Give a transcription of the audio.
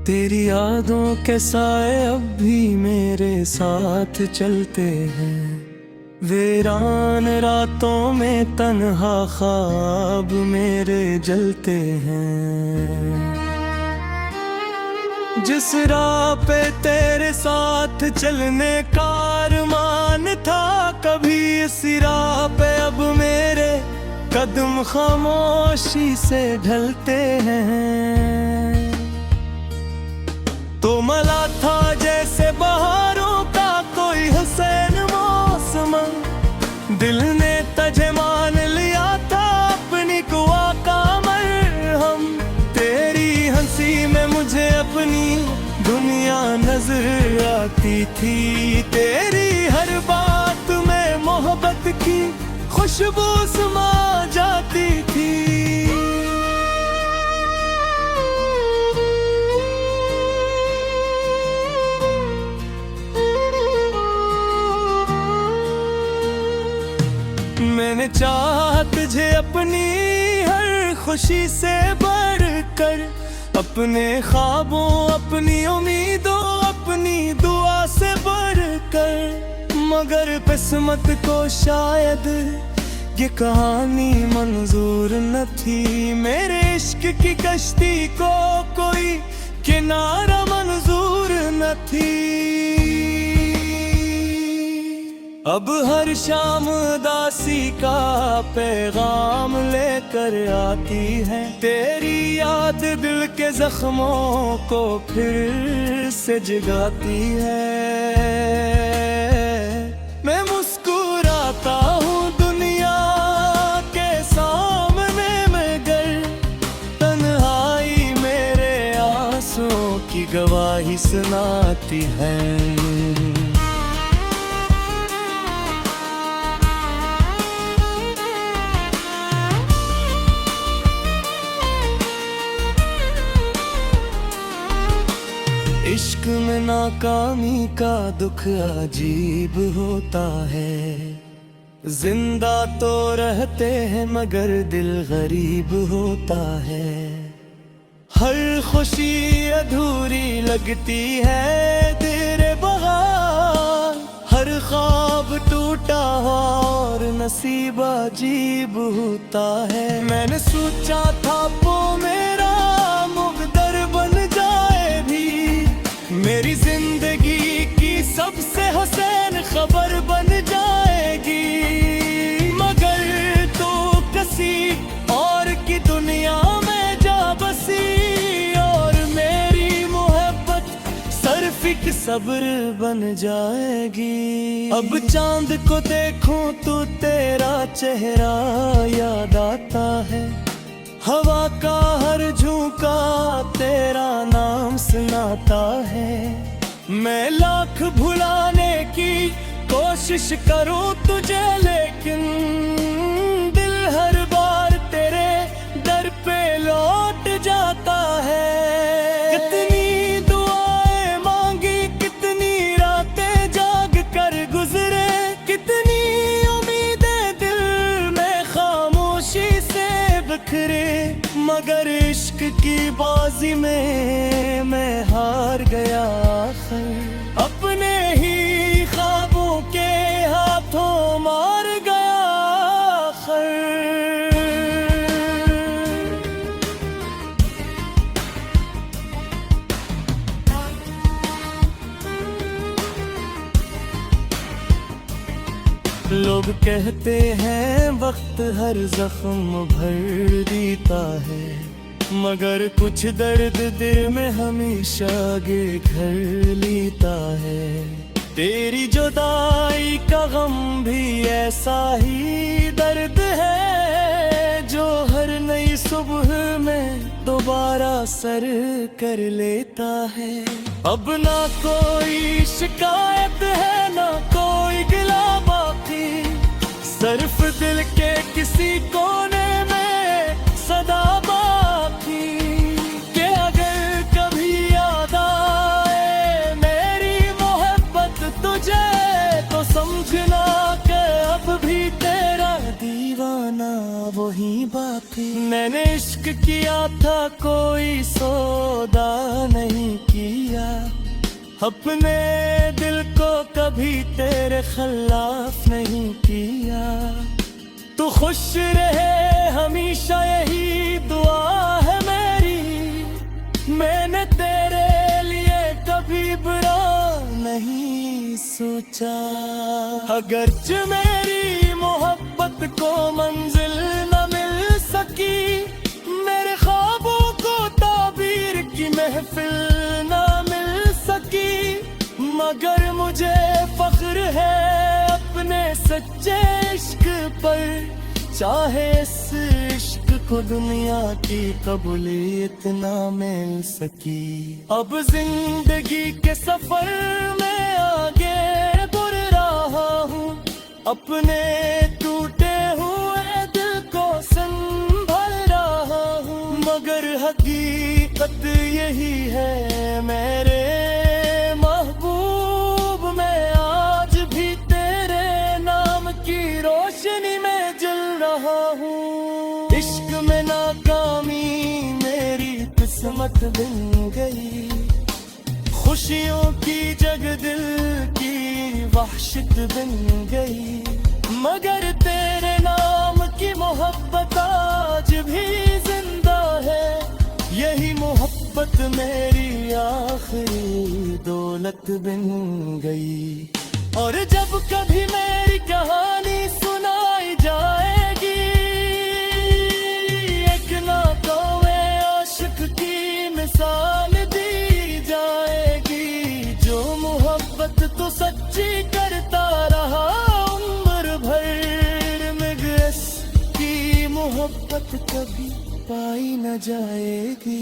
तेरी यादों के साए अब भी मेरे साथ चलते हैं। वीरान रातों में तन्हा ख्वाब मेरे जलते हैं। जिस राह पे तेरे साथ चलने का अरमान था, कभी इस राह पे अब मेरे कदम खामोशी से ढलते हैं। तो मला था जैसे बहारों का कोई हसीन मौसम, दिल ने तुझे मान लिया था अपनी कुआ का मरहम। तेरी हंसी में मुझे अपनी दुनिया नजर आती थी, तेरी हर बात में मोहब्बत की खुशबू समा जाती थी। मैंने चाहा तुझे अपनी हर खुशी से बढ़कर, अपने ख्वाबों अपनी उम्मीदों अपनी दुआ से बढ़कर। मगर किस्मत को शायद ये कहानी मंजूर न थी, मेरे इश्क की कश्ती को कोई किनारा मंजूर न थी। अब हर शाम उदासी का पैगाम लेकर आती है, तेरी याद दिल के जख्मों को फिर से जगाती है। मैं मुस्कुराता हूँ दुनिया के सामने, मगर तन्हाई मेरे आंसुओं की गवाही सुनाती है। इश्क में नाकामी का दुख अजीब होता है, जिंदा तो रहते हैं मगर दिल गरीब होता है। हर खुशी अधूरी लगती है तेरे बगैर, हर ख्वाब टूटा और नसीब अजीब होता है। मैंने सोचा था वो मेरा मुक़द्दर बन जाए भी, मेरी जिंदगी की सबसे हसीन खबर बन जाएगी। मगर तो किसी और की दुनिया में जा बसी, और मेरी मोहब्बत सर्फिक सब्र बन जाएगी। अब चांद को देखूं तो तेरा चेहरा याद आता है, हवा का हर झोंका तेरा नाम सुनाता है। मैं लाख भुलाने की कोशिश करूं तुझे, लेकिन दिल हर बार तेरे दर पे लौट जाता है। कितनी दुआएं मांगी, कितनी रातें जाग कर गुजरे, कितनी उम्मीदें दिल में खामोशी से बिखरे, मगर इश्क की बाजी में मैं हार गया आखिर। अपने ही ख्वाबों के हाथों मार गया आखिर। लोग कहते हैं वक्त हर जख्म भर देता है, मगर कुछ दर्द दिल में हमेशा आगे घर लेता है। तेरी जुदाई का गम भी ऐसा ही दर्द है, जो हर नई सुबह में दोबारा सर कर लेता है। अब ना कोई शिकायत है ना कोई गिला बाकी, सिर्फ दिल के किसी कोने में सदा बाकी। कि अगर कभी याद आए मेरी मोहब्बत तुझे, तो समझना कि अब भी तेरा दीवाना वही बाकी। थी। मैंने इश्क किया था कोई सौदा नहीं किया, अपने दिल को कभी तेरे खिलाफ नहीं किया। तू खुश रहे हमेशा यही दुआ है मेरी, मैंने तेरे लिए कभी बुरा नहीं सोचा। अगरचे मेरी मोहब्बत को मंजिल न मिल सकी, मेरे ख्वाबों को ताबीर की महफिल न मिल सकी, मगर मुझे फख्र है अपने सच्चे इश्क पर। चाहे इस इश्क को दुनिया की कबूलियत ना मिल सकी। अब जिंदगी के सफर में आगे बढ़ रहा हूँ, अपने टूटे हुए दिल को संभाल रहा हूँ, मगर हकीकत यही है मेरे महबूब, मैं आज भी तेरे नाम की रोशनी में जल रहा हूँ। इश्क में नाकामी मेरी किस्मत बन गई, खुशियों की जगह दिल की वहशत बन गई, मगर तेरे नाम की मोहब्बत आज भी जिंदा है। यही मोहब्बत मेरी आखिरी दौलत बन गई। और जब कभी मेरी कहानी सुनाई जाएगी, एक नाकामे आशिक की मिसाल दी जाएगी, जो मोहब्बत तो सच्ची करता रहा उम्र भर, मगर इसकी मोहब्बत कभी पाई न जाएगी।